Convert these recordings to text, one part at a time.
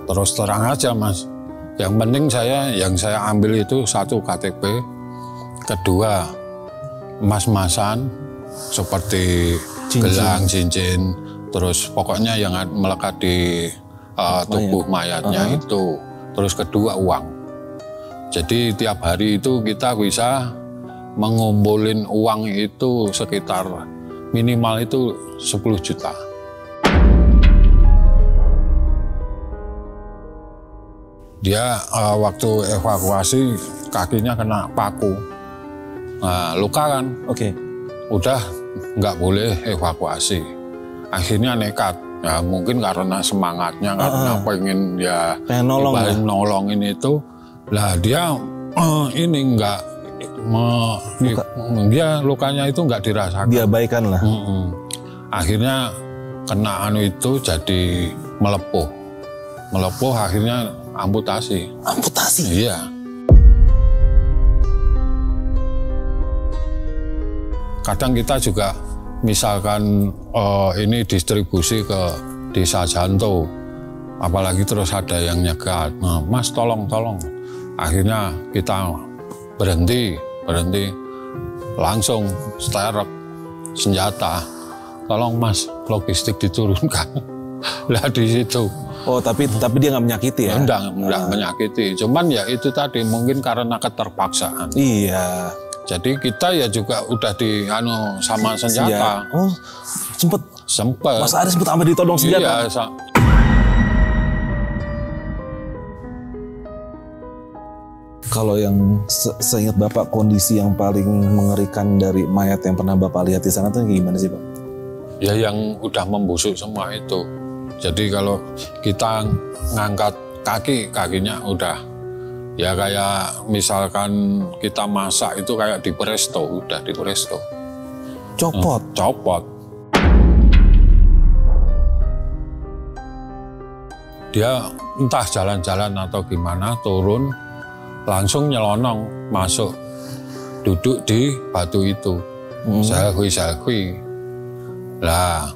terus terang aja Mas. Yang penting yang saya ambil itu satu KTP, kedua emas-emasan seperti gelang, cincin, terus pokoknya yang melekat di tubuh mayatnya itu. Terus kedua uang. Jadi tiap hari itu kita bisa mengumpulin uang itu sekitar minimal itu 10 juta. Dia waktu evakuasi kakinya kena paku. Nah, luka kan? Udah nggak boleh evakuasi. Akhirnya nekat. Ya mungkin karena semangatnya, karena pengen ya nolongin itu. Lah dia ini nggak dia lukanya itu nggak dirasakan. Diabaikan lah. Akhirnya kena itu jadi melepuh. Melepuh akhirnya amputasi. Amputasi? Iya. Kadang kita juga misalkan ini distribusi ke desa Janto, apalagi terus ada yang nyegat, nah, Mas tolong. Akhirnya kita berhenti, langsung sterek senjata, tolong Mas logistik diturunkan. Lah di situ. Oh tapi dia nggak menyakiti ya? Enggak menyakiti, cuman ya itu tadi mungkin karena keterpaksaan. Iya. Jadi kita ya juga udah sama senjata. Oh, sempet. Mas Ari sempet sampai ditodong senjata. Iya. Kalau yang seingat Bapak kondisi yang paling mengerikan dari mayat yang pernah Bapak lihat di sana tuh gimana sih Pak? Ya yang udah membusuk semua itu. Jadi kalau kita ngangkat kakinya udah. Ya kayak misalkan kita masak itu kayak di presto, udah di presto. Copot? Dia entah jalan-jalan atau gimana, turun, langsung nyelonong, masuk, duduk di batu itu. Selfie. Lah,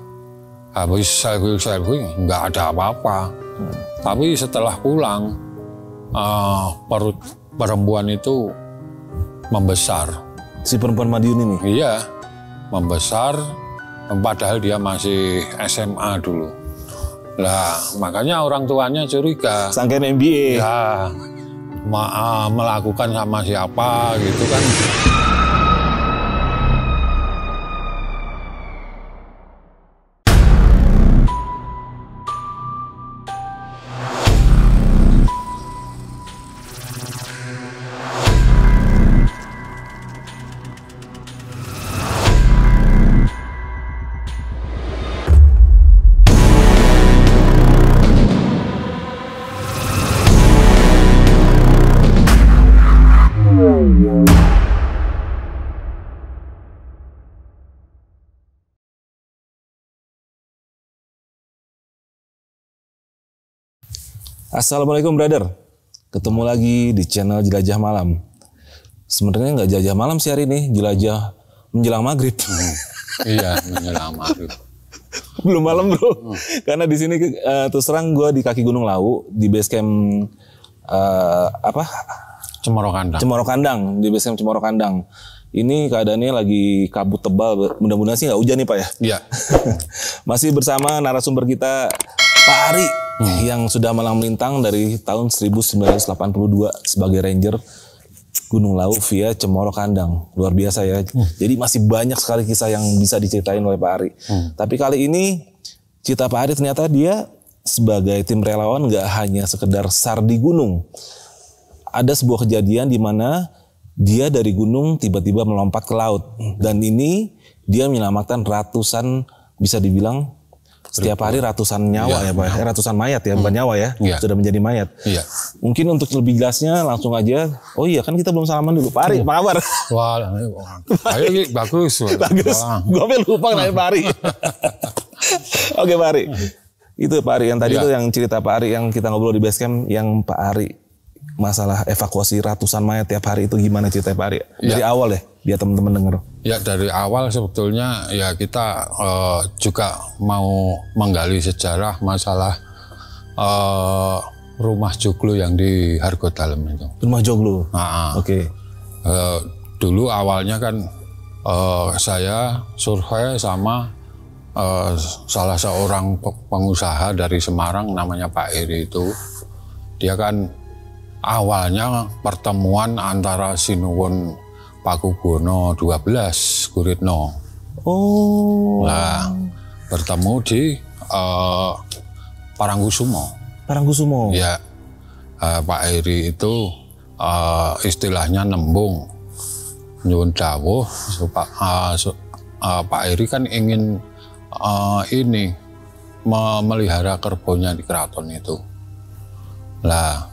habis selfie, nggak ada apa-apa. Tapi setelah pulang, perut perempuan itu membesar. Si perempuan Madiun ini? Iya, membesar, padahal dia masih SMA dulu. Lah, makanya orang tuanya curiga. Sangkain MBA. Ya, melakukan sama siapa gitu kan. Assalamualaikum brother, ketemu lagi di channel Jelajah Malam. Sebenarnya nggak jelajah malam sih hari ini, jelajah menjelang maghrib. Iya, menjelang maghrib. Belum malam bro, karena di sini terus terang gue di kaki Gunung Lawu di base camp Cemoro Kandang, di base camp Cemoro Kandang. Ini keadaannya lagi kabut tebal, mudah-mudahan sih nggak hujan nih Pak ya. Iya. Masih bersama narasumber kita Pak Ari yang sudah malang melintang dari tahun 1982 sebagai ranger Gunung Lawu via Cemoro Kandang. Luar biasa ya. Jadi masih banyak sekali kisah yang bisa diceritain oleh Pak Ari. Tapi kali ini cerita Pak Ari ternyata dia sebagai tim relawan nggak hanya sekedar sar di gunung. Ada sebuah kejadian di mana dia dari gunung tiba-tiba melompat ke laut. Dan ini dia menyelamatkan ratusan, bisa dibilang setiap hari ratusan nyawa ya Pak, ratusan mayat ya, bukan nyawa ya, sudah menjadi mayat. Iya. Mungkin untuk lebih jelasnya langsung aja, oh iya kan kita belum salaman dulu. Pak Ari, apa kabar? Wah, ayo bagus. Bagus, gue lupa nanya Pak Ari. Oke Pak Ari, itu Pak Ari yang tadi itu yang cerita Pak Ari yang kita ngobrol di base camp, yang Pak Ari masalah evakuasi ratusan mayat tiap hari itu gimana cerita Pak Ari? Dari awal ya, biar teman-teman denger. Ya dari awal sebetulnya ya kita juga mau menggali sejarah masalah rumah joglo yang di Hargodalam itu. Rumah joglo. Oke. Dulu awalnya kan saya survei sama salah seorang pengusaha dari Semarang namanya Pak Eri itu. Dia kan awalnya pertemuan antara Sinuwun Pakubono 12 Guritno. Nah, bertemu di Parangkusumo. Parangkusumo. Ya, Pak Eri itu istilahnya nembung nyuwun dawuh. Pak Eri kan ingin ini memelihara kerbaunya di keraton itu. Lah,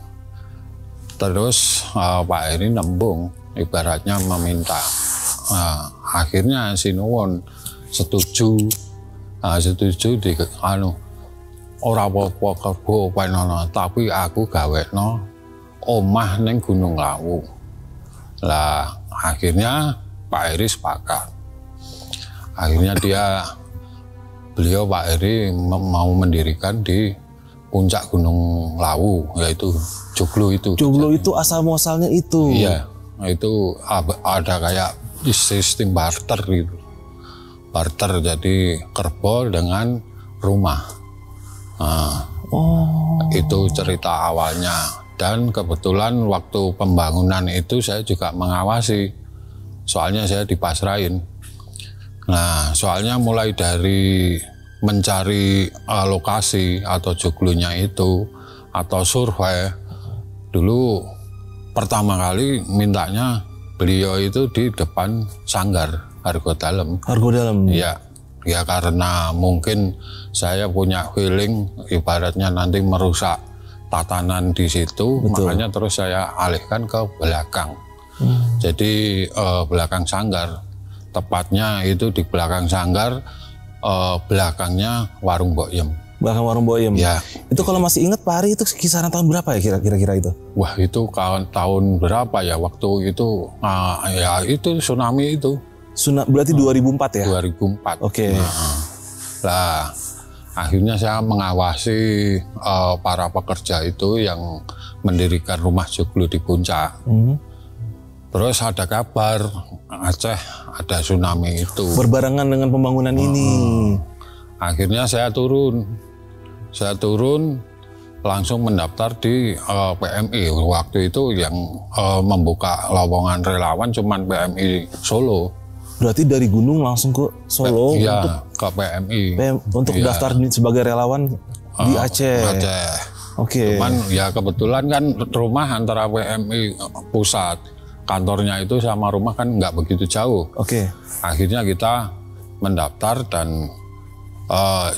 terus Pak Eri nembung, ibaratnya meminta. Akhirnya Sinuwun setuju di ora apa-apa kerbau penono, tapi aku gawekno omah ning Gunung Lawu. Lah, akhirnya Pak Eri sepakat. Akhirnya beliau Pak Eri mau mendirikan di puncak Gunung Lawu, yaitu joglo itu. Joglo itu asal muasalnya itu. Iya, itu ada kayak sistem barter gitu. Barter, jadi kerbau dengan rumah. Itu cerita awalnya. Dan kebetulan waktu pembangunan itu saya juga mengawasi. Soalnya saya dipasrahin. Nah, soalnya mulai dari mencari lokasi atau joglonya itu atau survei, dulu pertama kali mintanya beliau itu di depan sanggar Hargodalam. Ya karena mungkin saya punya feeling ibaratnya nanti merusak tatanan di situ. Betul. Makanya terus saya alihkan ke belakang. Jadi belakang sanggar, tepatnya itu di belakang sanggar. Belakangnya warung Mbok Yem. Belakang warung Mbok Yem. Ya. Itu kalau masih ingat Pak Ari itu kisaran tahun berapa ya kira-kira itu? Wah, itu tahun berapa ya waktu itu? Ya itu tsunami itu. Berarti 2004 ya? 2004. Oke. Lah, akhirnya saya mengawasi para pekerja itu yang mendirikan rumah joglo di puncak. Terus ada kabar Aceh ada tsunami itu. Berbarengan dengan pembangunan ini. Akhirnya saya turun langsung mendaftar di PMI. Waktu itu yang membuka lowongan relawan cuman PMI Solo. Berarti dari gunung langsung ke Solo untuk ke PMI. Untuk daftar sebagai relawan di Aceh. Oke. Cuman ya kebetulan kan rumah antara PMI pusat, kantornya itu sama rumah kan nggak begitu jauh. Oke. Akhirnya kita mendaftar dan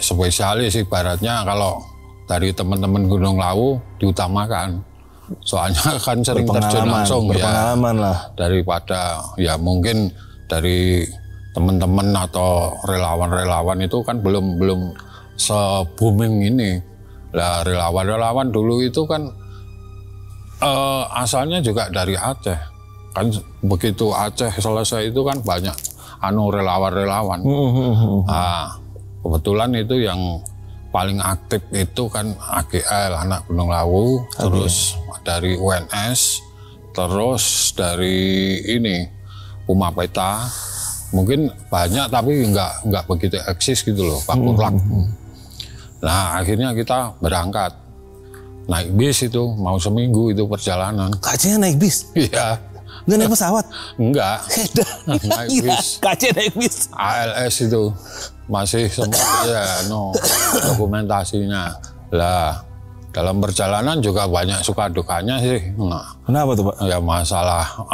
spesialis ibaratnya kalau dari teman-teman Gunung Lawu diutamakan. Soalnya kan sering terjun langsung berpengalaman ya. Lah. Daripada ya mungkin dari teman-teman atau relawan-relawan itu kan belum se-booming ini. Lah relawan-relawan dulu itu kan asalnya juga dari Aceh. Kan begitu Aceh selesai itu kan banyak relawan-relawan. Nah, kebetulan itu yang paling aktif itu kan AGL anak Gunung Lawu, terus dari UNS, terus dari ini Umapeta, mungkin banyak tapi nggak begitu eksis gitu loh, Pak Kurlak. Nah akhirnya kita berangkat naik bis itu mau seminggu itu perjalanan. Kacanya naik bis? Iya. Nggak naik pesawat? Enggak. Naik bis. Kacanya naik bis. ALS itu masih sempat ya dokumentasinya. Lah dalam perjalanan juga banyak suka dukanya sih. Nah, kenapa tuh Pak? Ya masalah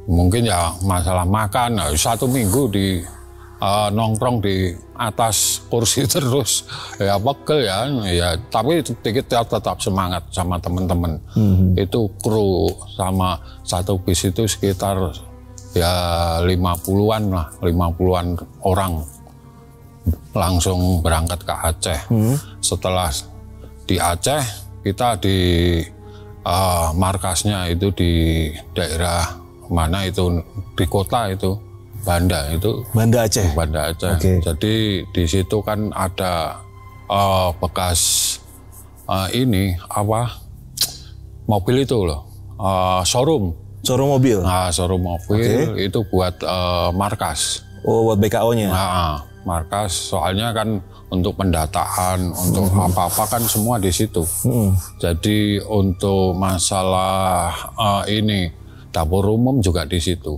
mungkin ya masalah makan. Nah, 1 minggu di nongkrong di atas kursi terus ya pegel ya tapi tetap semangat sama teman-teman. Itu kru sama satu bis itu sekitar ya 50-an orang langsung berangkat ke Aceh. Setelah di Aceh kita di markasnya itu di daerah mana itu di kota itu Banda Aceh. Okay. Jadi di situ kan ada bekas ini apa mobil itu loh, showroom. Showroom mobil. Nah, showroom mobil itu buat markas. Oh, buat BKO-nya. Nah, markas soalnya kan untuk pendataan, untuk apa-apa kan semua di situ. Jadi untuk masalah ini dapur umum juga di situ.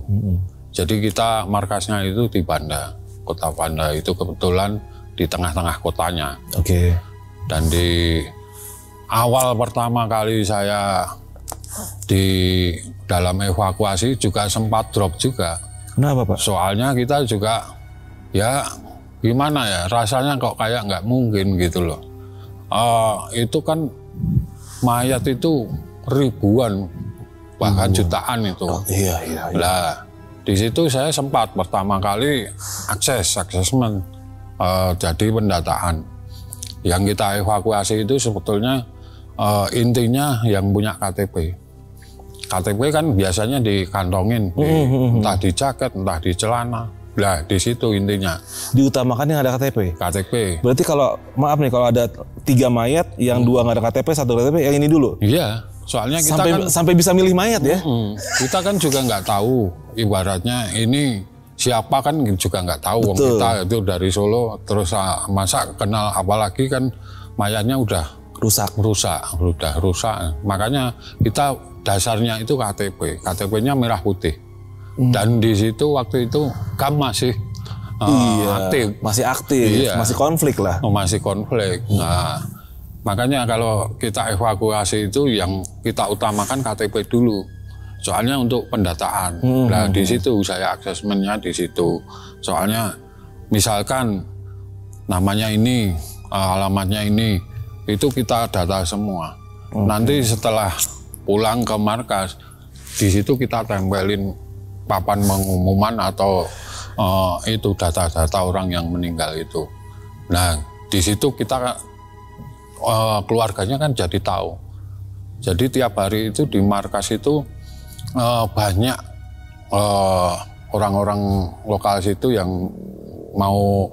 Jadi kita markasnya itu di Banda, Kota Banda itu kebetulan di tengah-tengah kotanya. Oke. Dan di awal pertama kali saya di dalam evakuasi juga sempat drop juga. Kenapa Pak? Soalnya kita juga ya gimana ya, rasanya kok kayak nggak mungkin gitu loh. Itu kan mayat itu ribuan bahkan jutaan itu. Iya. Lah di situ saya sempat pertama kali asesmen, jadi pendataan. Yang kita evakuasi itu sebetulnya intinya yang punya KTP. KTP kan biasanya dikantongin, entah di jaket, entah di celana. Lah di situ intinya. Diutamakan yang ada KTP. KTP. Berarti kalau maaf nih, kalau ada 3 mayat, yang 2 nggak ada KTP, 1 KTP, yang ini dulu. Iya, soalnya kita sampai bisa milih mayat ya. Kita kan juga nggak tahu, ibaratnya ini siapa kan juga nggak tahu. Wong kita itu dari Solo, terus masa kenal, apalagi kan mayatnya udah rusak. Makanya kita dasarnya itu KTP. KTP-nya merah putih. Dan di situ waktu itu GAM masih aktif. Masih aktif, masih konflik lah. Masih konflik. Nah, makanya kalau kita evakuasi itu yang kita utamakan KTP dulu. Soalnya untuk pendataan. Nah, di situ saya asesmennya di situ. Soalnya misalkan namanya ini, alamatnya ini, itu kita data semua. Nanti setelah pulang ke markas, di situ kita tempelin papan pengumuman atau itu data-data orang yang meninggal itu. Nah, di situ kita keluarganya kan jadi tahu. Jadi tiap hari itu di markas itu banyak orang-orang lokal situ yang mau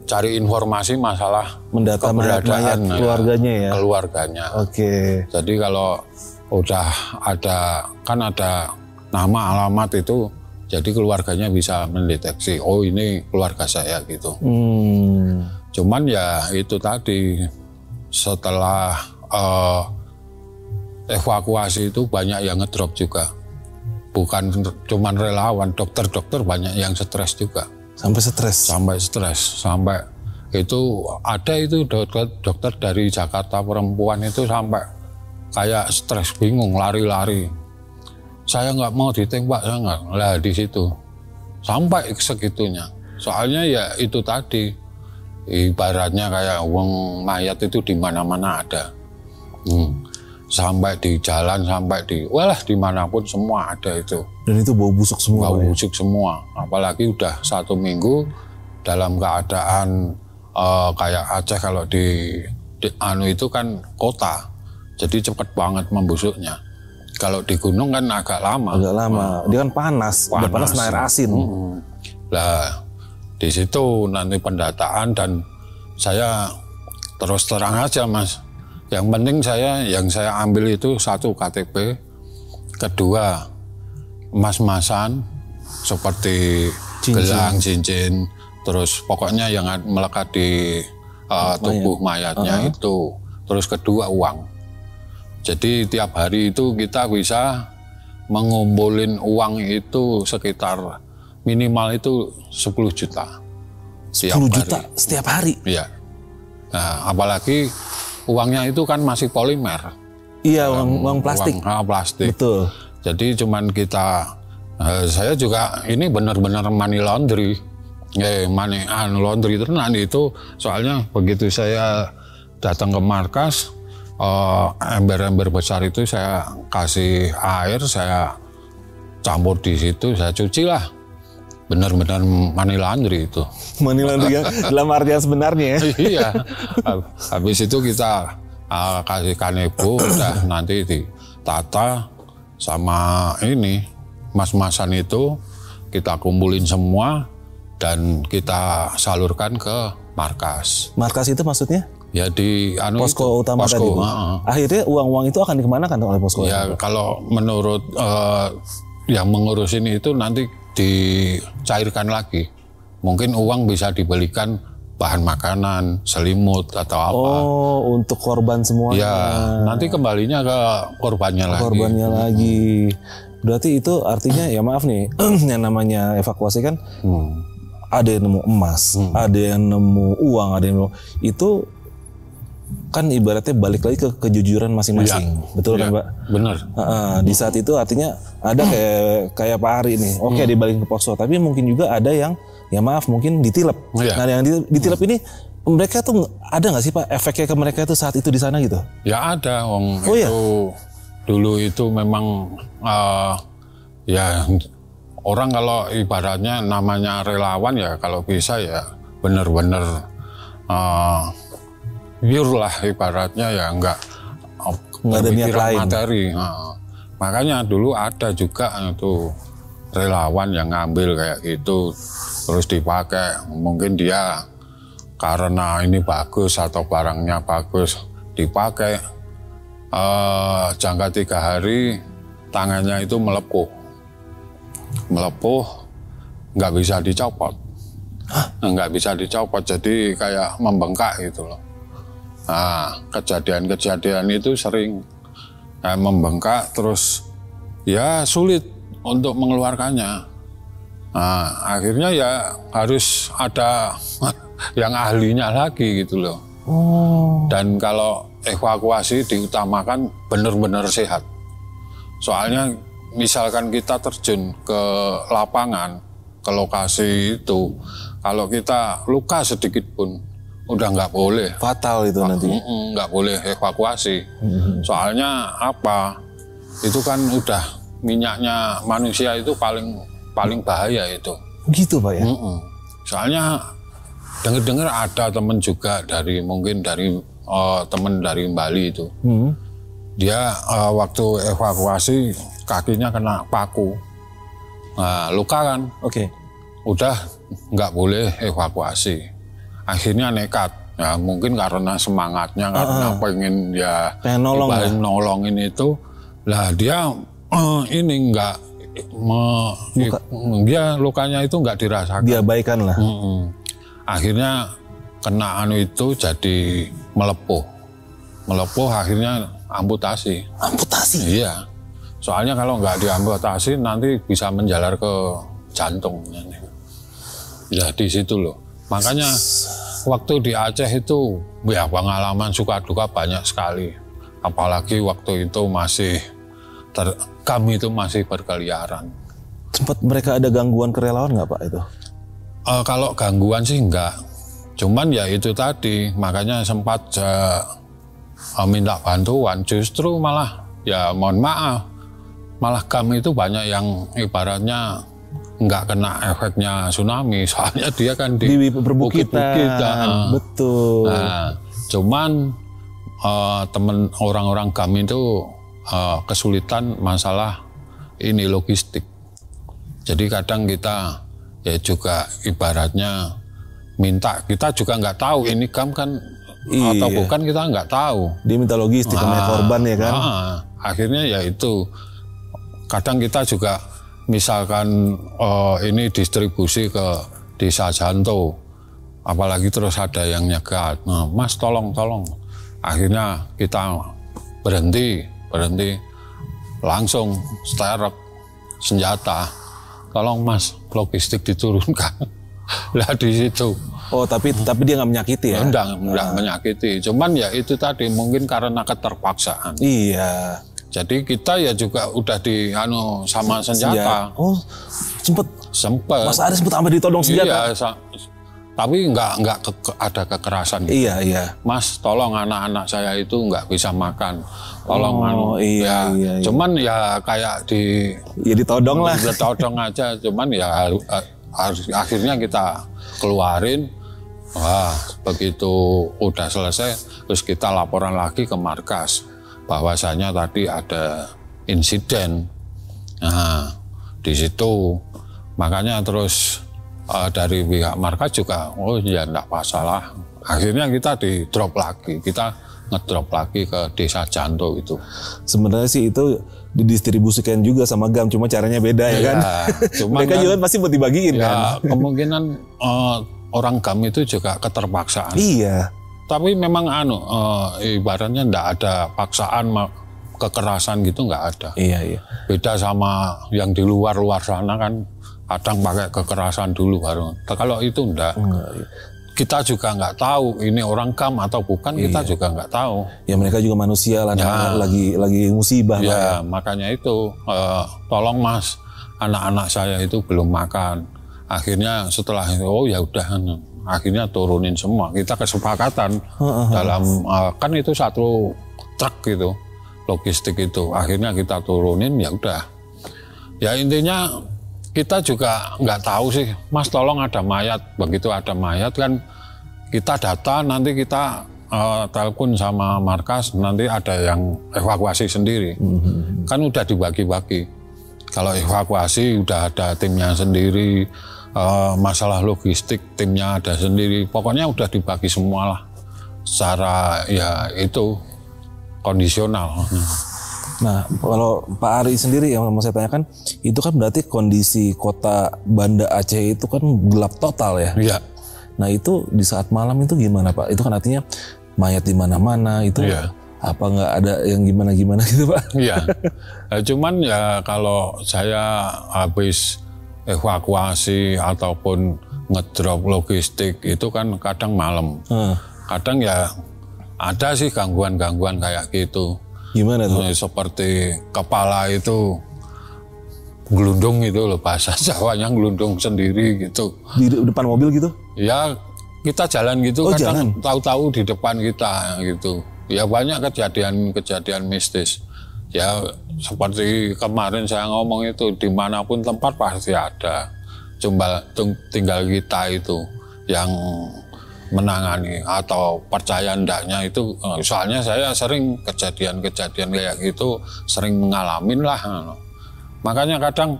cari informasi masalah mendata keberadaan keluarganya ya. Keluarganya. Oke. Jadi kalau udah ada nama alamat itu, jadi keluarganya bisa mendeteksi, oh ini keluarga saya gitu. Cuman ya itu tadi, setelah evakuasi itu banyak yang ngedrop juga. Bukan cuman relawan, dokter-dokter banyak yang stres juga. Sampai stres? Sampai itu ada itu dokter dari Jakarta perempuan itu sampai kayak stres, bingung, lari-lari. Saya nggak mau ditembak, saya nggak. Lah di situ sampai segitunya. Soalnya ya itu tadi, ibaratnya kayak uang mayat itu di mana-mana ada. Sampai di jalan, sampai di dimanapun semua ada itu. Dan itu bau busuk semua. Bau busuk semua. Apalagi udah 1 minggu dalam keadaan kayak Aceh, kalau di anu itu kan kota, jadi cepet banget membusuknya. Kalau di gunung kan agak lama. Dia kan panas air asin. Lah di situ nanti pendataan, dan saya terus terang aja Mas. Yang penting yang saya ambil itu 1 KTP, kedua emas-emasan seperti gelang, cincin, terus pokoknya yang melekat di tubuh mayatnya itu. Terus kedua uang. Jadi tiap hari itu kita bisa mengumpulin uang itu sekitar minimal itu 10 juta. 10 juta setiap hari? Iya. Nah, apalagi uangnya itu kan masih polimer. Iya, uang plastik. Plastik. Betul. Jadi cuman kita, saya juga ini benar-benar money laundry. Money laundry tenan itu, soalnya begitu saya datang ke markas, ember-ember besar itu saya kasih air, saya campur di situ, saya cuci lah. Benar-benar money laundry itu. Money laundry dalam artian sebenarnya ya? Iya. Habis itu kita kasih kanebo, udah nanti ditata sama ini, mas-masan itu kita kumpulin semua dan kita salurkan ke markas. Markas itu maksudnya? Ya di posko utama tadi. Akhirnya uang-uang itu akan dikemanakan oleh posko? Ya kalau menurut yang mengurus ini itu nanti dicairkan lagi. Mungkin uang bisa dibelikan bahan makanan, selimut atau apa. Oh, untuk korban semua. Ya, nanti kembalinya ke korbannya lagi. Korbannya lagi. Berarti itu artinya ya maaf nih, yang namanya evakuasi kan ada yang nemu emas, ada yang nemu uang, ada yang nemu itu kan ibaratnya balik lagi ke kejujuran masing-masing, betul kan Pak? Benar. Di saat itu artinya ada kayak Pak Ari nih, oke dibalik ke posko, tapi mungkin juga ada yang ya maaf mungkin ditilep. Nah yang ditilep ini mereka tuh ada nggak sih Pak efeknya ke mereka itu saat itu di sana gitu? Ya ada, itu dulu itu memang ya orang kalau ibaratnya namanya relawan ya kalau bisa ya benar-benar pure lah ibaratnya ya nggak ada niat lain. Materi. Makanya dulu ada juga itu relawan yang ngambil kayak gitu terus dipakai. Mungkin dia karena ini bagus atau barangnya bagus dipakai. Jangka 3 hari tangannya itu melepuh, nggak bisa dicopot. Nggak bisa dicopot, jadi kayak membengkak gitu loh. Nah, kejadian-kejadian itu sering membengkak terus ya sulit untuk mengeluarkannya. Nah, akhirnya ya harus ada yang ahlinya lagi gitu loh. Dan kalau evakuasi diutamakan benar-benar sehat. Soalnya misalkan kita terjun ke lapangan, ke lokasi itu, kalau kita luka sedikit pun udah nggak boleh. Fatal itu nanti. Nggak boleh evakuasi. Soalnya apa? Itu kan udah minyaknya manusia itu paling bahaya itu. Gitu Pak ya? Soalnya dengar-dengar ada temen juga mungkin dari temen dari Bali itu. Dia waktu evakuasi kakinya kena paku. Nah, luka kan? Udah nggak boleh evakuasi. Akhirnya nekat, ya mungkin karena semangatnya karena pengen nolongin itu, lah dia ini nggak dia lukanya itu nggak dirasakan. Diabaikan lah. Akhirnya kena itu jadi melepuh akhirnya amputasi. Iya, soalnya kalau nggak diamputasi nanti bisa menjalar ke jantung. Ya di situ loh. Makanya waktu di Aceh itu ya pengalaman suka duka banyak sekali. Apalagi waktu itu kami itu masih berkeliaran. Sempat mereka ada gangguan kerelawan nggak Pak itu? Kalau gangguan sih enggak. Cuman ya itu tadi, makanya sempat minta bantuan. Justru malah ya mohon maaf, malah kami itu banyak yang ibaratnya nggak kena efeknya tsunami, soalnya dia kan di perbukitan. Betul. Nah, cuman temen orang-orang kami itu kesulitan masalah ini logistik. Jadi kadang kita ya juga ibaratnya minta, kita juga nggak tahu ini kan atau bukan, kita nggak tahu. Dia minta logistik sama korban ya kan. Akhirnya ya itu kadang kita juga misalkan ini distribusi ke desa Janto, apalagi terus ada yang nyegat, nah, Mas tolong. Akhirnya kita berhenti, langsung sterek senjata, tolong Mas logistik diturunkan. Lah di situ. Oh tapi dia nggak menyakiti ya? Enggak menyakiti, cuman ya itu tadi mungkin karena keterpaksaan. Iya. Jadi kita ya juga udah sama senjata. Oh, sempet. Mas Ari sempet sampai ditodong senjata. Iya, tapi nggak ada kekerasan. Gitu. Iya. Mas, tolong anak-anak saya itu nggak bisa makan. Tolong iya. Cuman ya kayak ditodong lah. Ditodong aja. Cuman ya harus akhirnya kita keluarin. Wah, begitu udah selesai, terus kita laporan lagi ke markas. Bahwasanya tadi ada insiden. Nah, di situ makanya terus dari pihak markas juga, oh ya enggak masalah. Akhirnya kita di-drop lagi, kita ngedrop lagi ke Desa Janto itu. Sebenarnya sih itu didistribusikan juga sama GAM, cuma caranya beda ya kan. Cuman mereka kan, juga pasti mau dibagiin kan. Kemungkinan orang GAM itu juga keterpaksaan. Iya. Tapi memang ibaratnya enggak ada paksaan, kekerasan gitu enggak ada. Iya. Beda sama yang di luar sana kan kadang pakai kekerasan dulu baru. Kalau itu enggak. Kita juga nggak tahu ini orang GAM atau bukan, kita juga nggak tahu. Ya mereka juga manusia lah, lagi musibah. Ya makanya itu tolong Mas, anak-anak saya itu belum makan. Akhirnya setelah itu, oh ya udah, akhirnya turunin semua. Kita kesepakatan dalam kan itu satu truk gitu, logistik itu. Akhirnya kita turunin, ya udah. Ya intinya kita juga nggak tahu sih, Mas tolong ada mayat. Begitu ada mayat kan kita data, nanti kita telepon sama markas, nanti ada yang evakuasi sendiri. Kan udah dibagi-bagi. Kalau evakuasi udah ada timnya sendiri, masalah logistik timnya ada sendiri. Pokoknya udah dibagi semua lah. Secara ya itu kondisional. Nah, kalau Pak Ari sendiri yang mau saya tanyakan, itu kan berarti kondisi kota Banda Aceh itu kan gelap total ya? Iya. Nah itu di saat malam itu gimana Pak? Itu kan artinya mayat di mana-mana itu, apa nggak ada yang gimana-gimana gitu Pak? Iya. Cuman ya kalau saya habis evakuasi ataupun ngedrop logistik itu kan kadang malam. Kadang ya ada sih gangguan-gangguan kayak gitu. Gimana tuh? Seperti kepala itu gelundung itu loh, bahasa Jawanya gelundung sendiri gitu. Di depan mobil gitu? Ya kita jalan gitu, kadang jalan. tahu-tahu di depan kita gitu. Ya banyak kejadian mistis. Ya seperti kemarin saya ngomong itu, dimanapun tempat pasti ada. Tinggal kita itu yang menangani atau percaya ndaknya itu. Soalnya saya sering kejadian-kejadian kayak gitu, sering ngalamin lah. Makanya kadang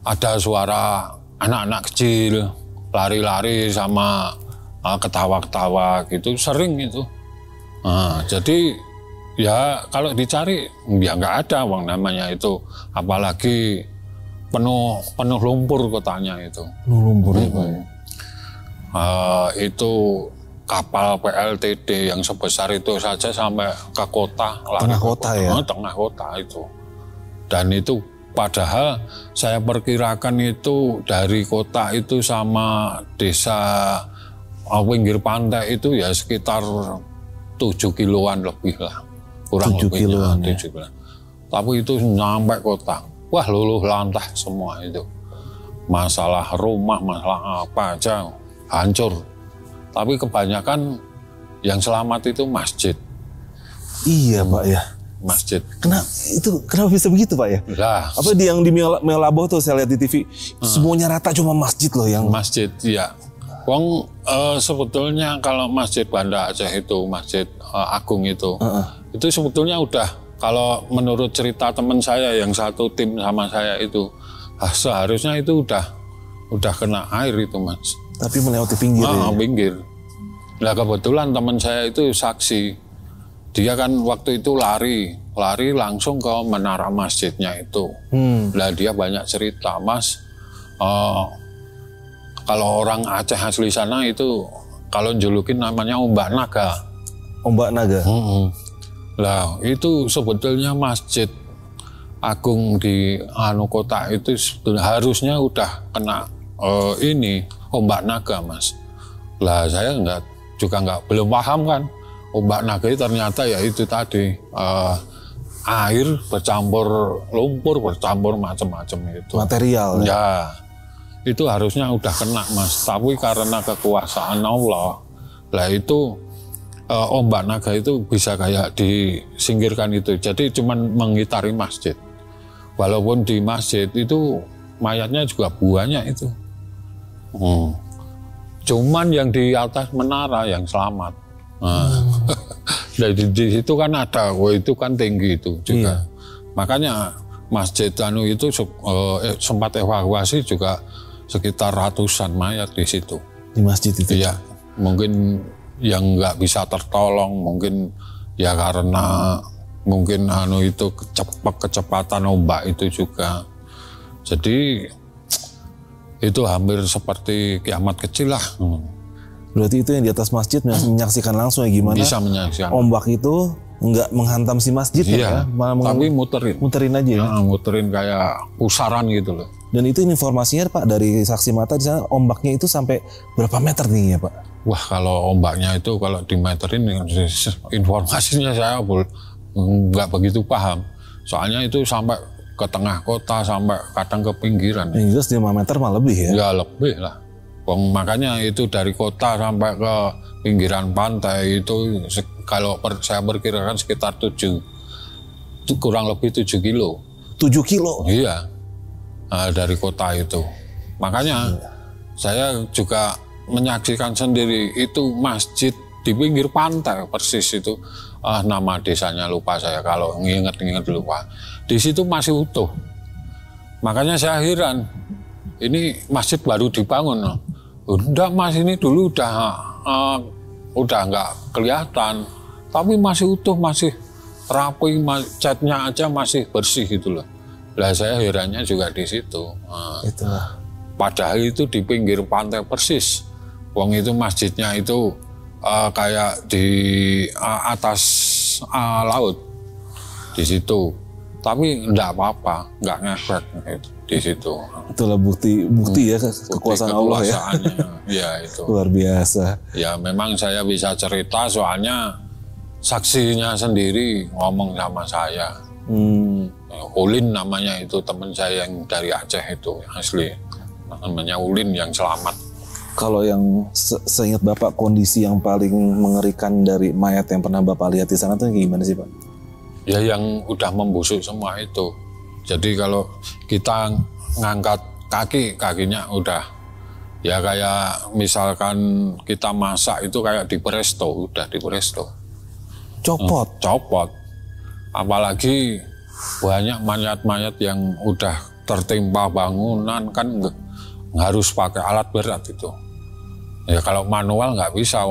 ada suara anak-anak kecil lari-lari sama ketawa-ketawa gitu, sering itu. Jadi ya kalau dicari ya nggak ada bang, namanya itu, apalagi penuh lumpur kotanya itu. Penuh lumpur itu. Itu kapal PLTD yang sebesar itu saja sampai ke kota. Tengah kota ya? Tengah kota itu. Dan itu padahal saya perkirakan itu dari kota itu sama desa pinggir pantai itu ya sekitar 7 kiloan lebih lah. Kurang 7 kiloan ya? 7 kiloan. Tapi itu sampai kota. Wah luluh lantah semua itu. Masalah rumah, masalah apa aja hancur. Tapi kebanyakan yang selamat itu masjid. Iya Pak ya. Masjid. Kenapa bisa begitu Pak ya? Lah. Apa yang di Melaboh tuh saya lihat di TV, semuanya rata, cuma masjid loh yang. Masjid, ya. Wong sebetulnya kalau Masjid Banda Aceh itu, Masjid Agung itu sebetulnya udah, kalau menurut cerita teman saya yang satu tim sama saya itu, seharusnya itu udah kena air itu Mas. Tapi melewati pinggir ya? Pinggir. Nah kebetulan teman saya itu saksi. Dia kan waktu itu lari langsung ke menara masjidnya itu. Nah dia banyak cerita, Mas. Kalau orang Aceh asli sana itu, kalau julukin namanya ombak naga. Ombak naga? Lah itu sebetulnya Masjid Agung di kota itu harusnya udah kena ini ombak naga Mas. Lah saya belum paham kan, ombak naga itu ternyata ya itu tadi air bercampur lumpur, bercampur macam-macam itu. Material. Ya, itu harusnya udah kena Mas. Tapi karena kekuasaan Allah, lah itu ombak naga itu bisa kayak disingkirkan itu. Jadi cuman mengitari masjid. Walaupun di masjid itu mayatnya juga banyak itu. Cuman yang di atas menara yang selamat. Jadi di situ kan ada, itu kan tinggi itu juga. Makanya masjid itu sempat evakuasi juga sekitar ratusan mayat di situ. Di masjid itu? Iya, mungkin yang nggak bisa tertolong, mungkin ya karena mungkin itu kecepatan ombak itu juga. Jadi itu hampir seperti kiamat kecil lah. Berarti itu yang di atas masjid menyaksikan langsung ya gimana? Bisa menyaksikan. Ombak itu nggak menghantam si masjid iya, ya? Malah tapi muterin. Muterin aja ya? Muterin kayak pusaran gitu loh. Dan itu informasinya Pak dari saksi mata di sana, ombaknya itu sampai berapa meter tingginya Pak? Wah, kalau ombaknya itu kalau dimeterin informasinya saya nggak begitu paham. Soalnya itu sampai ke tengah kota, sampai kadang ke pinggiran. Yang jelas 5 meter malah lebih ya? Ya lebih lah. Makanya itu dari kota sampai ke pinggiran pantai itu kalau saya perkirakan sekitar 7, kurang lebih 7 kilo. 7 kilo? Iya, dari kota itu. Makanya saya juga menyaksikan sendiri itu masjid di pinggir pantai persis itu. Nama desanya lupa saya, kalau nginget lupa. Di situ masih utuh. Makanya saya heran, ini masjid baru dibangun. Udah mas, ini dulu udah nggak kelihatan, tapi masih utuh, masih rapi, catnya aja masih bersih gitu loh. Lah saya herannya juga di situ. Itulah. Padahal itu di pinggir pantai persis. Wong itu masjidnya itu kayak di atas laut di situ. Tapi enggak apa-apa, enggak ngefek di situ. Itulah bukti ya kekuasaan Allah ya. Ya itu. Luar biasa. Ya memang saya bisa cerita soalnya saksinya sendiri ngomong sama saya. Ulin namanya itu, teman saya yang dari Aceh itu asli. Namanya Ulin yang selamat. Kalau yang seingat Bapak kondisi yang paling mengerikan dari mayat yang pernah Bapak lihat di sana tuh gimana sih Pak? Ya yang udah membusuk semua itu. Jadi kalau kita ngangkat kakinya udah ya kayak misalkan kita masak itu kayak di presto, udah di presto. Copot. Apalagi banyak mayat-mayat yang udah tertimpa bangunan kan harus pakai alat berat itu. Ya kalau manual nggak bisa,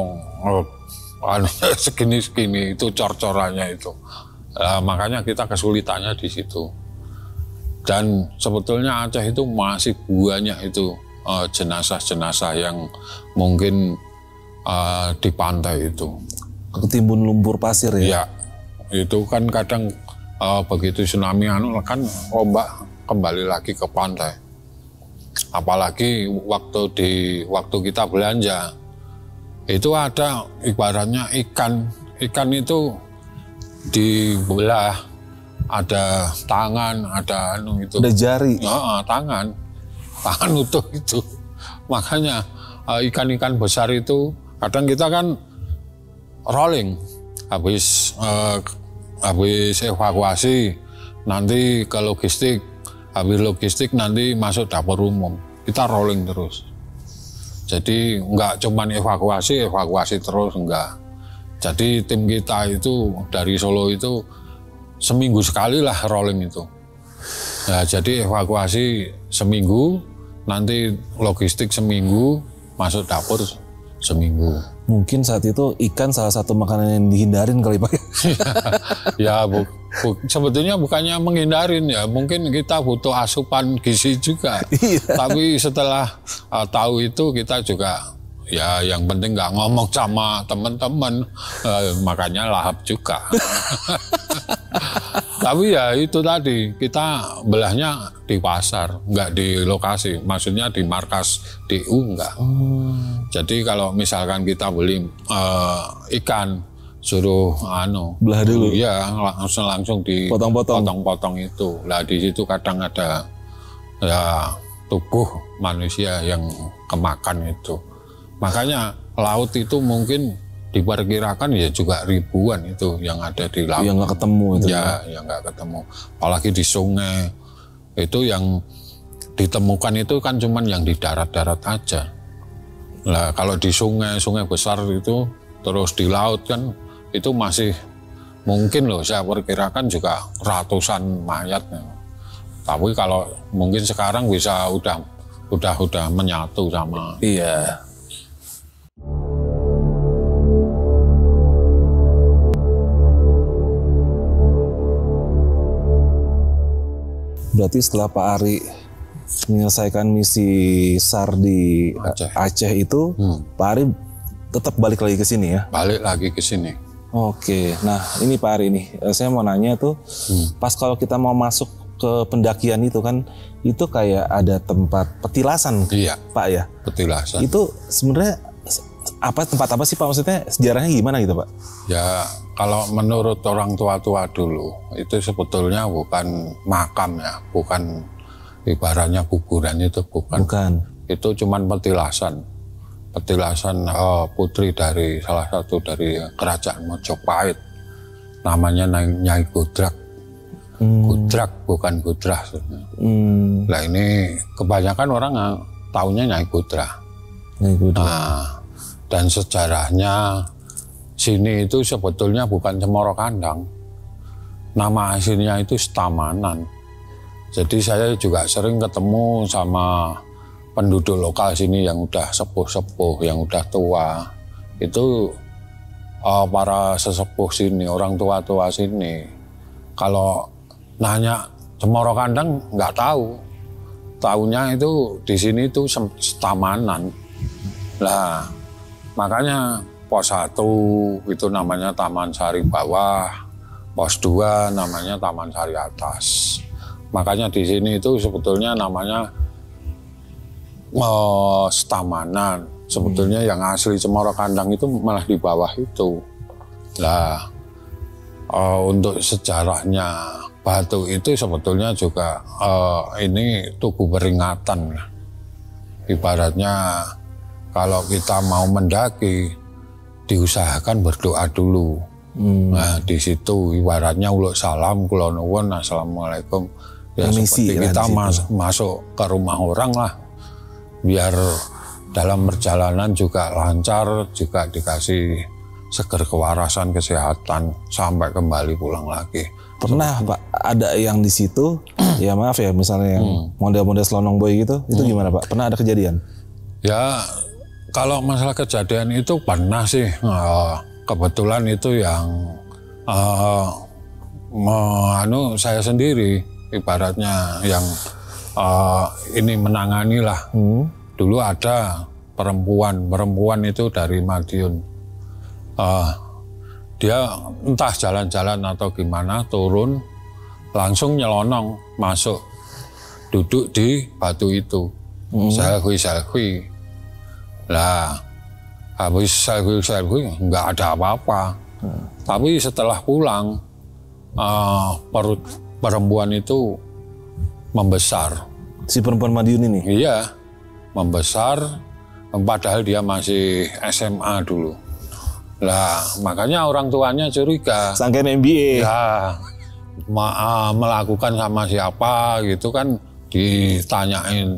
segini itu cor-corannya itu. Makanya kita kesulitannya di situ. Dan sebetulnya Aceh itu masih banyak itu jenazah-jenazah yang mungkin di pantai itu. Ketimbun lumpur pasir ya? Ya, itu kan kadang begitu tsunami kan ombak kembali lagi ke pantai. Apalagi waktu kita belanja itu ada ibaratnya ikan itu dibelah, ada tangan, ada itu. Ada jari. Tangan utuh itu. Makanya ikan-ikan besar itu kadang kita kan rolling habis evakuasi nanti ke logistik, habis logistik nanti masuk dapur umum, kita rolling terus. Jadi nggak cuman evakuasi terus, enggak. Jadi tim kita itu dari Solo itu seminggu sekali lah rolling itu. Nah, jadi evakuasi seminggu, nanti logistik seminggu, masuk dapur seminggu. Mungkin saat itu ikan salah satu makanan yang dihindarin kali Pak. Ya sebetulnya bukannya menghindarin ya, mungkin kita butuh asupan gizi juga. Tapi setelah tahu itu kita juga ya yang penting nggak ngomong sama teman-teman, makanya lahap juga. Tapi ya itu tadi, kita belahnya di pasar, nggak di lokasi, maksudnya di markas DU enggak. Jadi kalau misalkan kita beli ikan, suruh belah dulu. Iya, langsung dipotong-potong itu. Lah di situ kadang ada ya tubuh manusia yang kemakan itu. Makanya laut itu mungkin diperkirakan ya juga ribuan itu yang ada di laut. Yang nggak ketemu itu. Ya, yang nggak ketemu. Apalagi di sungai itu yang ditemukan itu kan cuman yang di darat-darat aja. Nah kalau di sungai besar itu terus di laut kan itu masih mungkin loh, saya perkirakan juga ratusan mayat. Tapi kalau mungkin sekarang bisa udah udah menyatu sama. Iya. Berarti setelah Pak Ari menyelesaikan misi SAR di Aceh itu, Pak Ari tetap balik lagi ke sini ya? Balik lagi ke sini. Oke, nah ini Pak Ari nih, saya mau nanya tuh, pas kalau kita mau masuk ke pendakian itu kan, itu kayak ada tempat petilasan, iya, Pak ya? Petilasan. Itu sebenarnya tempat apa sih Pak? Maksudnya sejarahnya gimana gitu Pak? Ya kalau menurut orang tua-tua dulu itu sebetulnya bukan makam ya, bukan ibaratnya kuburan itu bukan. Itu cuman petilasan putri dari salah satu dari kerajaan Mojopahit, namanya Nyai Gudrak. Gudrak bukan Gudrah. Nah ini kebanyakan orang taunya Nyai Gudrak. Nah, dan sejarahnya sini itu sebetulnya bukan Cemoro Kandang. Nama aslinya itu Stamanan. Jadi saya juga sering ketemu sama penduduk lokal sini yang udah sepuh-sepuh, yang udah tua. Itu para sesepuh sini, orang tua-tua sini. Kalau nanya Cemoro Kandang nggak tahu. Taunya itu di sini itu Stamanan. Lah, makanya pos 1 itu namanya Taman Sari Bawah, pos 2 namanya Taman Sari Atas. Makanya di sini itu sebetulnya namanya Stamanan. Sebetulnya yang asli Cemoro Kandang itu malah di bawah itu. Lah, untuk sejarahnya batu itu sebetulnya juga ini tugu peringatan. Ibaratnya kalau kita mau mendaki, diusahakan berdoa dulu. Nah di situ ibaratnya uluk salam, kula nuwun, assalamualaikum. Ya seperti kita masuk ke rumah orang lah, biar dalam perjalanan juga lancar, juga dikasih seger kewarasan kesehatan sampai kembali pulang lagi. Pernah Pak ada yang di situ, ya maaf ya misalnya yang model-model Slonong Boy gitu, itu gimana Pak? Pernah ada kejadian? Ya kalau masalah kejadian itu pernah sih, kebetulan itu yang saya sendiri ibaratnya yang ini menangani lah. Dulu ada perempuan itu dari Madiun. Dia entah jalan-jalan atau gimana turun langsung nyelonong masuk duduk di batu itu. Selfie. Lah habis selfie nggak ada apa-apa. Tapi setelah pulang perut perempuan itu membesar. Si perempuan Madiun ini? Iya, membesar padahal dia masih SMA dulu. Lah makanya orang tuanya curiga. Sangkain MBA. Ya, melakukan sama siapa gitu kan ditanyain.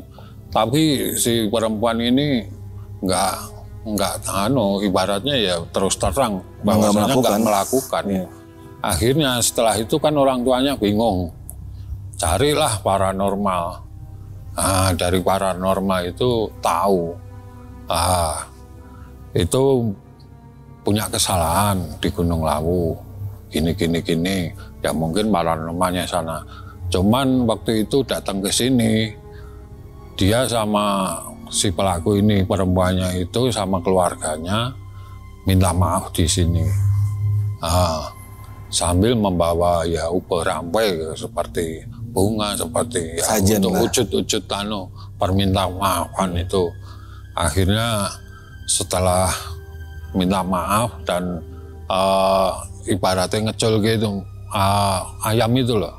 Tapi si perempuan ini nggak ibaratnya ya terus terang bahwasanya nggak melakukan. Ya. Akhirnya setelah itu kan orang tuanya bingung. Carilah paranormal. Dari paranormal itu tahu. Itu punya kesalahan di Gunung Lawu, gini, ya mungkin paranormalnya sana. Cuman waktu itu datang ke sini, dia sama si pelaku ini, perempuannya itu sama keluarganya minta maaf di sini. Sambil membawa ya rampai seperti bunga, seperti ya, untuk wujud-wujud permintaan maafan itu. Akhirnya setelah minta maaf dan ibaratnya ngecol gitu ayam itu loh.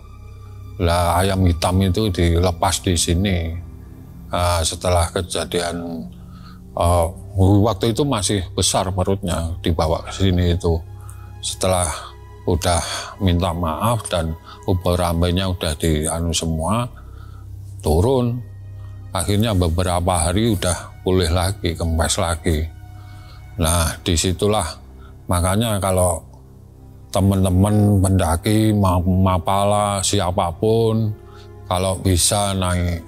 Lah ayam hitam itu dilepas di sini. Setelah kejadian waktu itu masih besar perutnya, dibawa ke sini itu. Setelah udah minta maaf dan ubah rambainya udah semua, turun. Akhirnya beberapa hari udah pulih lagi, kempes lagi. Nah disitulah makanya kalau teman-teman pendaki mapala siapapun kalau bisa naik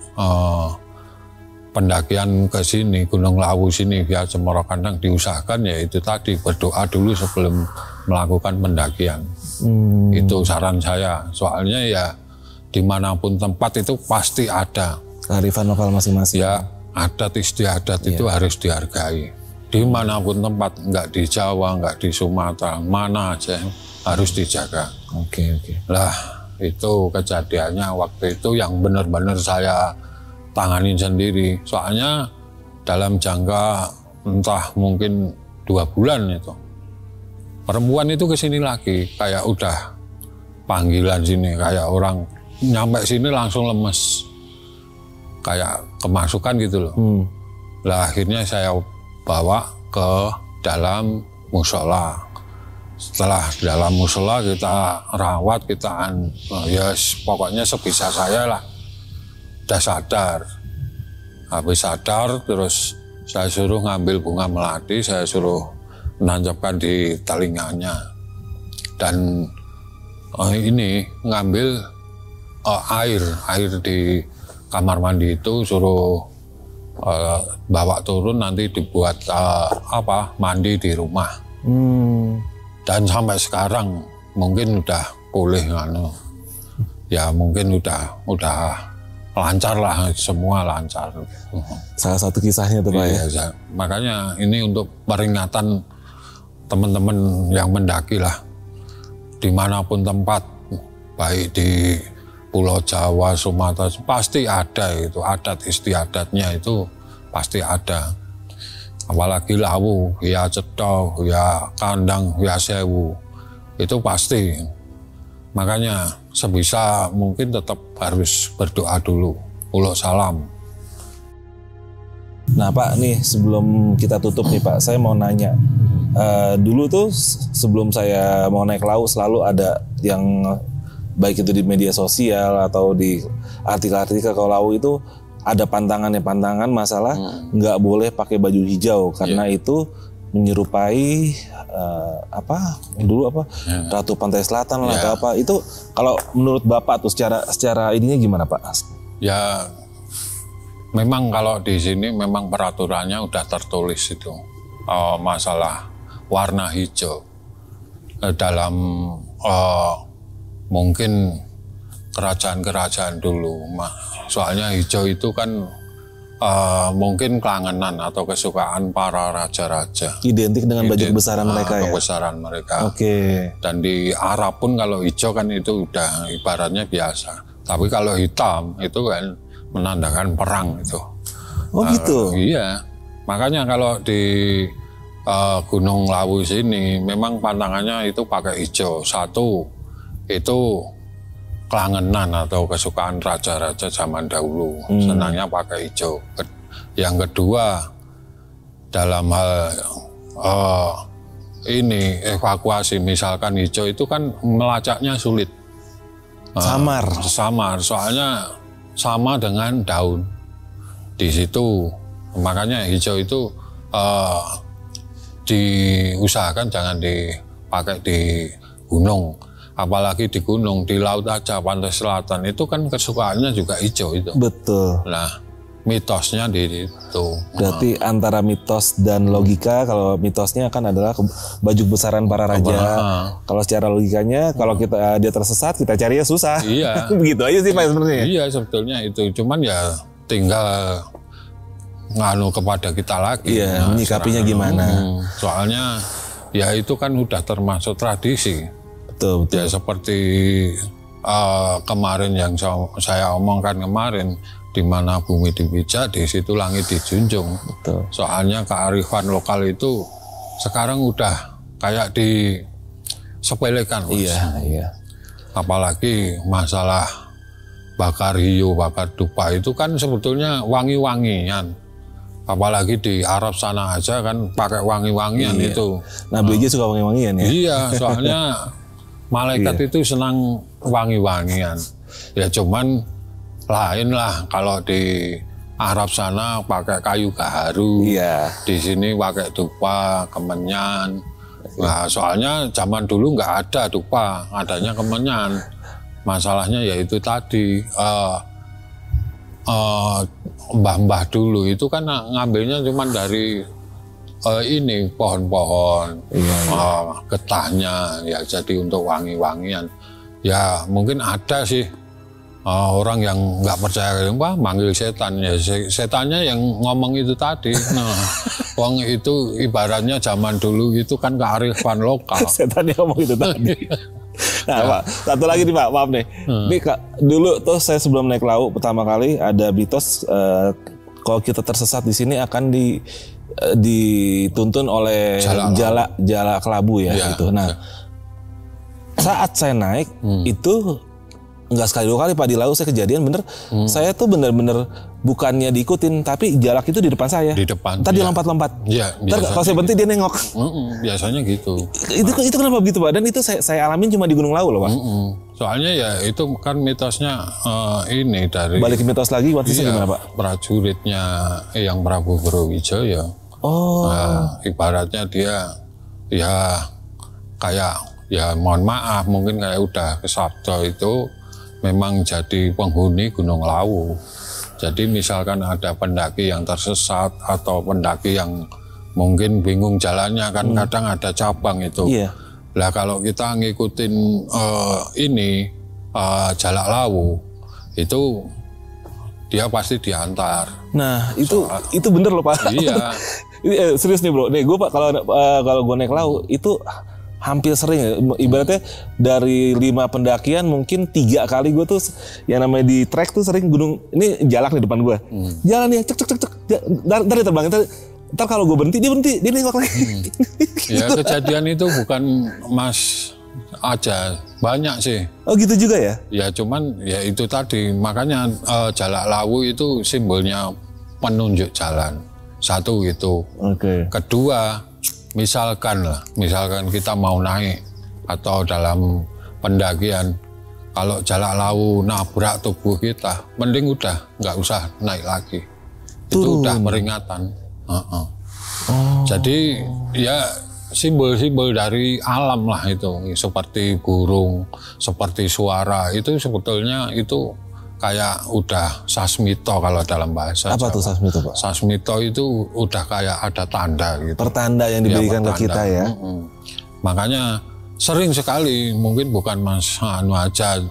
pendakian ke sini, Gunung Lawu sini via Cemoro Kandang diusahakan ya itu tadi berdoa dulu sebelum melakukan pendakian. Itu saran saya. Soalnya ya dimanapun tempat itu pasti ada kearifan lokal masing-masing. Ya adat istiadat itu harus dihargai. Dimanapun tempat, nggak di Jawa, nggak di Sumatera, mana aja harus dijaga. Oke. Lah itu kejadiannya waktu itu yang benar-benar saya tanganin sendiri. Soalnya dalam jangka entah mungkin 2 bulan itu, perempuan itu kesini lagi, kayak udah panggilan sini, kayak orang nyampe sini langsung lemes, kayak kemasukan gitu loh. Lah akhirnya saya bawa ke dalam musola. Setelah dalam musola kita rawat, kita pokoknya sebisa saya lah. Udah sadar. Habis sadar terus saya suruh ngambil bunga melati, saya suruh menancapkan di telinganya. Dan ini ngambil air di kamar mandi itu suruh bawa turun nanti dibuat mandi di rumah. Dan sampai sekarang mungkin udah pulih ya mungkin udah lancar lah, semua lancar. Salah satu kisahnya tuh Pak ya. Makanya ini untuk peringatan teman-teman yang mendaki lah, dimanapun tempat, baik di Pulau Jawa, Sumatera, pasti ada itu, adat istiadatnya itu pasti ada. Apalagi Lawu, via Cetho, via Kandang, via Sewu, itu pasti. Makanya sebisa mungkin tetap harus berdoa dulu. Ulo salam. Nah Pak, nih sebelum kita tutup nih Pak, saya mau nanya. Dulu tuh sebelum saya mau naik Lawu selalu ada yang baik itu di media sosial atau di artikel-artikel kalau Lawu itu ada pantangan masalah nggak boleh pakai baju hijau karena itu menyerupai Ratu Pantai Selatan lah atau apa. Itu kalau menurut Bapak tuh secara ininya gimana Pak? Ya memang kalau di sini memang peraturannya udah tertulis itu masalah warna hijau dalam mungkin kerajaan-kerajaan dulu, soalnya hijau itu kan mungkin kelangenan atau kesukaan para raja-raja. Identik dengan baju kebesaran mereka ya? Kebesaran mereka. Oke. Dan di Arab pun kalau hijau kan itu udah ibaratnya biasa. Tapi kalau hitam itu kan menandakan perang itu. Oh gitu? Iya. Makanya kalau di Gunung Lawu sini memang pantangannya itu pakai hijau. Satu, itu kelangenan atau kesukaan raja-raja zaman dahulu, senangnya pakai hijau. Yang kedua, dalam hal ini evakuasi, misalkan hijau itu kan melacaknya sulit. Samar, soalnya sama dengan daun di situ. Makanya hijau itu diusahakan jangan dipakai di gunung. Apalagi di gunung, di laut aja, pantai selatan itu kan kesukaannya juga hijau itu. Betul. Nah, mitosnya di situ. Berarti antara mitos dan logika, kalau mitosnya kan adalah baju besaran para raja. Kalau secara logikanya, kalau dia tersesat, kita carinya susah. Iya. Begitu aja sih Pak sebenarnya. Iya sebetulnya itu, cuman ya tinggal nganu kepada kita lagi. Iya, menyikapinya gimana. Soalnya ya itu kan udah termasuk tradisi. Betul. Ya seperti kemarin yang saya omongkan kemarin, di mana bumi dipijak, di situ langit dijunjung. Betul. Soalnya kearifan lokal itu sekarang udah kayak disepelekan. Iya. Apalagi masalah bakar hiu, bakar dupa itu kan sebetulnya wangi-wangian. Apalagi di Arab sana aja kan pakai wangi-wangian itu. Nabi aja suka wangi-wangian ya? Iya, soalnya malaikat itu senang wangi-wangian. Ya cuman lain lah kalau di Arab sana pakai kayu gaharu. Iya. Di sini pakai dupa, kemenyan. Nah, soalnya zaman dulu nggak ada dupa, adanya kemenyan. Masalahnya yaitu tadi mbah-mbah dulu itu kan ngambilnya cuma dari ini pohon-pohon, getahnya ya, jadi untuk wangi-wangian. Ya mungkin ada sih orang yang nggak percaya, wah manggil setan, ya setannya yang ngomong itu tadi. Nah, wong itu ibaratnya zaman dulu itu kan kearifan lokal. Setannya ngomong itu tadi. Nah, Pak, satu lagi nih Pak, maaf nih. Ini dulu tuh saya sebelum naik laut pertama kali ada mitos kalau kita tersesat di sini akan dituntun oleh jala kelabu ya, gitu. Nah, saat saya naik itu nggak sekali dua kali Pak di laut saya kejadian bener. Saya tuh bener-bener bukannya diikutin, tapi jalak itu di depan saya. Di depan. Tadi lompat-lompat. Iya. Kalau saya berhenti dia nengok. Biasanya gitu. Itu kenapa begitu Pak? Dan itu saya alamin cuma di Gunung Lawu loh Pak. Soalnya ya itu kan mitosnya ini dari. Balik ke mitos lagi, waktu itu gimana Pak? Prajuritnya yang Prabu Brawijaya. Nah, ibaratnya dia ya kayak ya mohon maaf mungkin kayak udah kesabda itu memang jadi penghuni Gunung Lawu. Jadi misalkan ada pendaki yang tersesat atau pendaki yang mungkin bingung jalannya kan kadang ada cabang itu. Lah kalau kita ngikutin ini Jalak Lawu itu dia pasti diantar. Nah itu bener loh Pak. Iya. Serius nih bro. Nih gue Pak kalau gue naik laut itu hampir sering, ibaratnya dari 5 pendakian mungkin 3 kali gue tuh yang namanya di trek tuh sering gunung ini jalak di depan gue, jalan ya cek dari terbang, ntar kalau gue berhenti dia nengok lagi. Ya kejadian itu bukan Mas aja, banyak sih. Oh gitu juga ya? Ya cuman ya itu tadi makanya Jalak Lawu itu simbolnya penunjuk jalan, satu gitu. Kedua, misalkan kita mau naik atau dalam pendakian, kalau Jalak Lawu nabrak tubuh kita, mending udah nggak usah naik lagi. Itu udah peringatan. Jadi ya simbol-simbol dari alam lah itu, seperti burung, seperti suara, itu sebetulnya itu kayak udah sasmito kalau dalam bahasa Apa Jawa. tuh sasmito Pak? Sasmito itu udah kayak ada tanda gitu. Pertanda yang diberikan ke kita ya. Makanya sering sekali, mungkin bukan Mas Anu aja,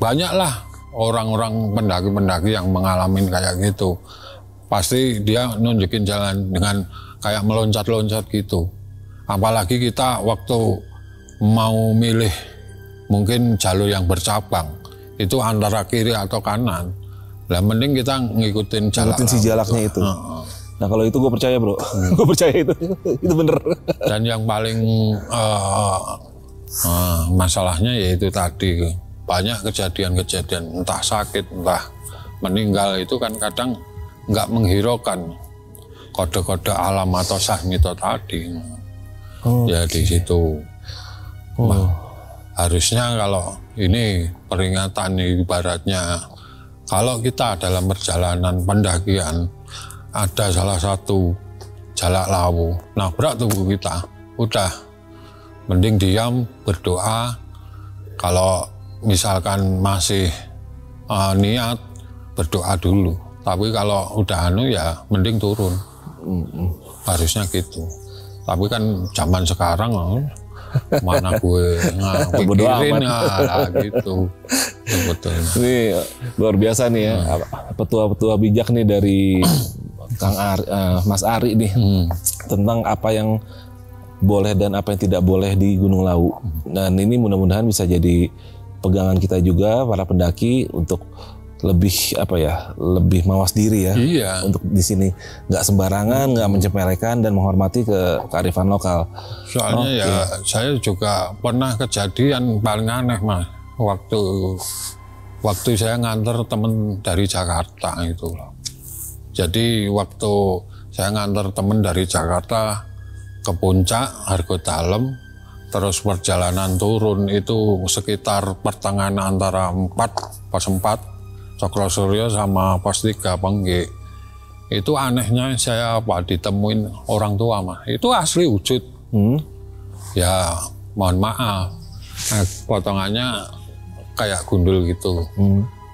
banyaklah orang-orang pendaki-pendaki yang mengalami kayak gitu. Pasti dia nunjukin jalan dengan kayak meloncat-loncat gitu. Apalagi kita waktu mau milih mungkin jalur yang bercabang, itu antara kiri atau kanan. Lah mending kita ngikutin si jalaknya itu. Nah kalau itu gue percaya bro, gue percaya itu bener. Dan yang paling masalahnya yaitu tadi banyak kejadian-kejadian entah sakit entah meninggal itu kan kadang nggak menghiraukan kode-kode alam atau sasmito tadi. Ya di situ. Harusnya kalau ini peringatan ibaratnya kalau kita dalam perjalanan pendakian ada salah satu Jalak Lawu nabrak tubuh kita, udah mending diam berdoa. Kalau misalkan masih niat berdoa dulu, tapi kalau udah ya mending turun. Harusnya gitu. Tapi kan zaman sekarang mana gue pikirin gitu sebetulnya. Ini luar biasa nih ya, petua-petua bijak nih dari Mas Ari nih tentang apa yang boleh dan apa yang tidak boleh di Gunung Lawu. Dan ini mudah-mudahan bisa jadi pegangan kita juga para pendaki untuk lebih mawas diri ya. Untuk di sini nggak sembarangan, nggak mencepelekan dan menghormati kearifan lokal. Soalnya ya saya juga pernah kejadian paling aneh Mas, waktu saya nganter temen dari Jakarta itu. Jadi waktu saya nganter temen dari Jakarta ke puncak Argodalem, terus perjalanan turun itu sekitar pertengahan antara pos 4 Cokrosuryo sama pos 3 Pengge. Itu anehnya saya ditemuin orang tua Mas. Itu asli wujud. Ya mohon maaf, potongannya kayak gundul gitu.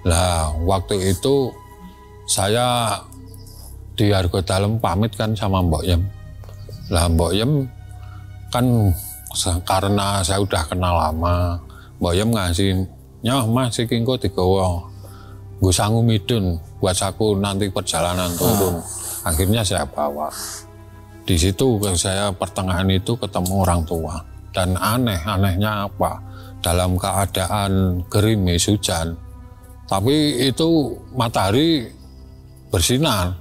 Lah waktu itu saya di Argodalem pamit kan sama Mbok Yem. Lah Mbok Yem kan karena saya udah kenal lama, Mbok Yem ngasih, "Nyoh Mas iki engko digawa nggo sangu midun buat aku nanti perjalanan turun." Akhirnya saya bawa. Di situ saya pertengahan itu ketemu orang tua. Dan anehnya apa? Dalam keadaan gerimis hujan, tapi itu matahari bersinar,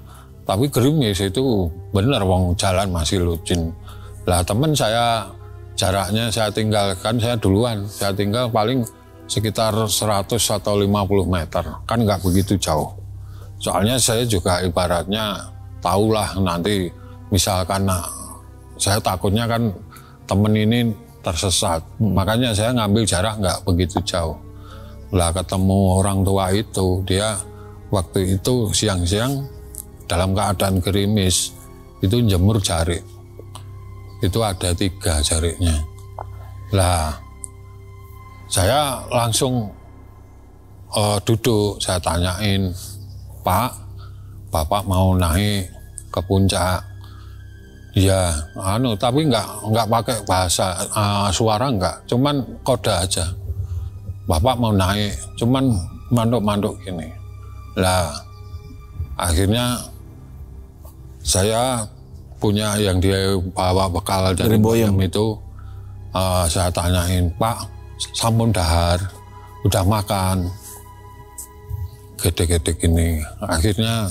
tapi gerimis itu bener wong jalan masih licin. Lah teman saya jaraknya saya tinggalkan, saya duluan, saya tinggal paling sekitar 100 atau 50 meter, kan nggak begitu jauh. Soalnya saya juga ibaratnya tahulah nanti misalkan saya takutnya kan temen ini tersesat, makanya saya ngambil jarak nggak begitu jauh. Lah ketemu orang tua itu, dia waktu itu siang-siang dalam keadaan gerimis itu jemur jarik. Itu ada 3 jariknya. Lah saya langsung duduk, saya tanyain, "Pak, Bapak mau naik ke puncak?" "Iya." Tapi nggak pakai bahasa suara nggak, cuman kode aja. "Bapak mau naik, cuman manduk-manduk gini." Lah akhirnya saya punya yang dia bawa bekal dari Boyem itu, saya tanyain, "Pak, sampun dahar, udah makan?" Gede-gede gini. Akhirnya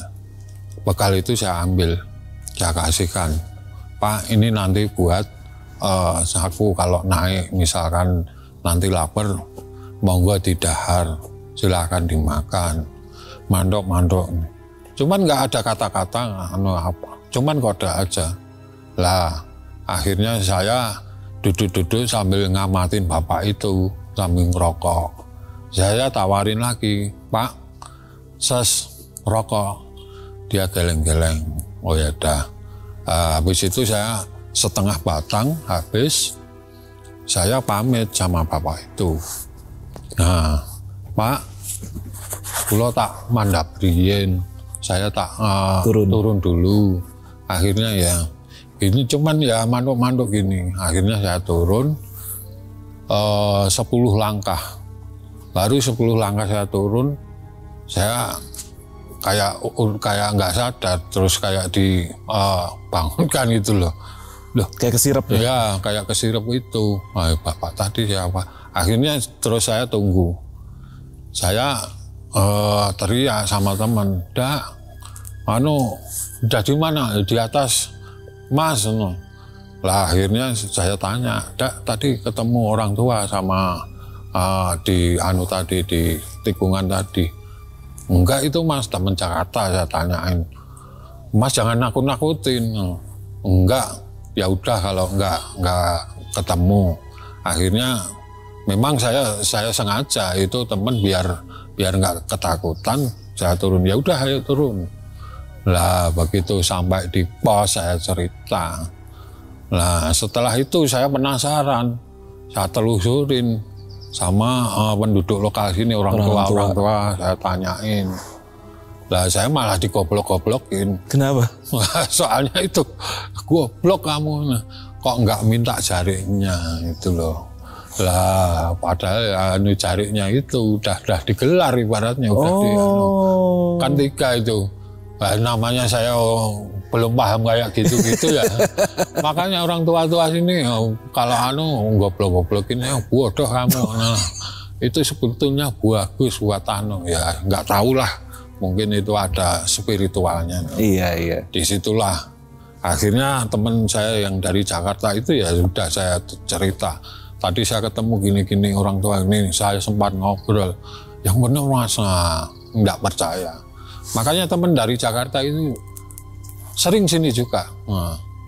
bekal itu saya ambil, saya kasihkan, "Pak, ini nanti buat aku kalau naik, misalkan nanti lapar, monggo didahar, silakan dimakan, mandok-mandok." Cuman nggak ada kata-kata apa, cuman kode aja. Lah akhirnya saya duduk-duduk sambil ngamatin bapak itu sambil ngerokok. Saya tawarin lagi, "Pak, ses rokok." Dia geleng-geleng. Oh ya dah. Habis itu saya setengah batang habis, saya pamit sama bapak itu. "Nah, Pak, kula tak mandap riyen, saya tak turun dulu." Akhirnya ya ini cuman ya manduk-manduk gini. Akhirnya saya turun 10 langkah. Baru 10 langkah saya turun, saya kayak nggak sadar, terus kayak dibangunkan gitu loh. Kayak kesirep ya? Ya, kayak kesirep itu. Bapak tadi siapa? Akhirnya terus saya tunggu. Saya teriak sama teman, "Dak, udah di mana?" "Di atas, Mas." Lah akhirnya saya tanya, "Dak, tadi ketemu orang tua sama di tikungan tadi?" "Enggak itu Mas, teman Jakarta." Saya tanyain, "Mas jangan nakut-nakutin." "Enggak." "Ya udah kalau enggak ketemu." Akhirnya memang saya sengaja itu teman biar enggak ketakutan, saya turun. Ya udah ayo turun. Lah begitu sampai di pos saya cerita. Nah setelah itu saya penasaran, saya telusurin sama penduduk lokal sini, orang tua saya tanyain. Lah saya malah digoblok-goblokin. Kenapa? Soalnya itu, "Goblok kamu, kok nggak minta jariknya?" Itu loh. Lah padahal jariknya itu udah digelar ibaratnya, kan 3 itu. Nah, namanya saya belum paham kayak gitu-gitu ya. Makanya orang tua-tua sini kalau goblok-goblokin, "Bodoh kamu." Nah, itu sebetulnya bagus buat ya nggak tahu lah, mungkin itu ada spiritualnya. Iya. Disitulah akhirnya teman saya yang dari Jakarta itu ya sudah saya cerita. "Tadi saya ketemu gini-gini orang tua ini, saya sempat ngobrol." "Yang benar Mas." Nggak percaya. Makanya teman dari Jakarta itu sering sini juga,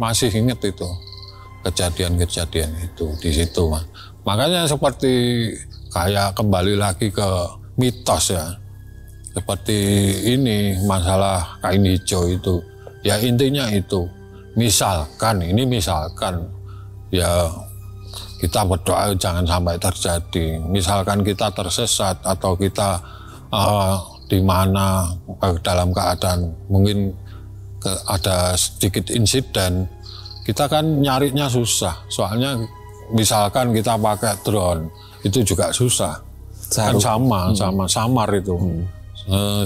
masih inget itu kejadian-kejadian itu di situ, Mas. Makanya seperti kayak kembali lagi ke mitos ya, seperti ini masalah kain hijau itu, ya intinya itu, misalkan ya kita berdoa jangan sampai terjadi. Misalkan kita tersesat atau kita di mana dalam keadaan mungkin ada sedikit insiden, kita kan nyarinya susah. Soalnya misalkan kita pakai drone, itu juga susah. Kan sama samar itu.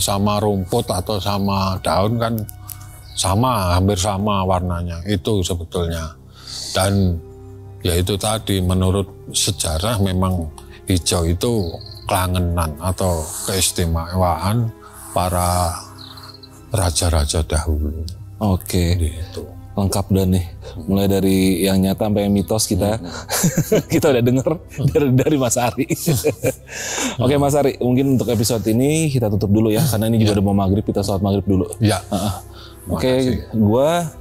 Sama rumput atau sama daun kan sama, hampir sama warnanya. Itu sebetulnya. Dan ya itu tadi, menurut sejarah memang hijau itu kelangenan atau keistimewaan para raja-raja dahulu. Oke. Gitu. Lengkap dan nih, mulai dari yang nyata sampai yang mitos kita kita udah denger dari Mas Ari. Oke Mas Ari, mungkin untuk episode ini kita tutup dulu ya, karena ini juga udah mau maghrib, kita sholat maghrib dulu. Ya. Oke, gua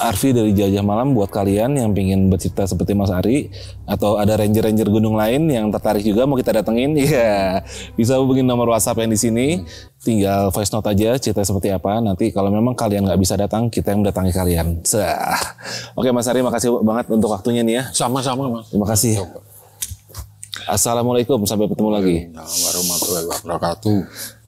Arfi dari Jajah Malam. Buat kalian yang pengen bercerita seperti Mas Ari atau ada ranger-ranger gunung lain yang tertarik juga mau kita datengin, ya bisa hubungin nomor WhatsApp yang di sini. Tinggal voice note aja cerita seperti apa. Nanti kalau memang kalian nggak bisa datang, kita yang mendatangi kalian. Oke Mas Ari, makasih banget untuk waktunya nih ya. Sama-sama Mas. Terima kasih. Assalamualaikum, sampai ketemu lagi. Warahmatullahi wabarakatuh.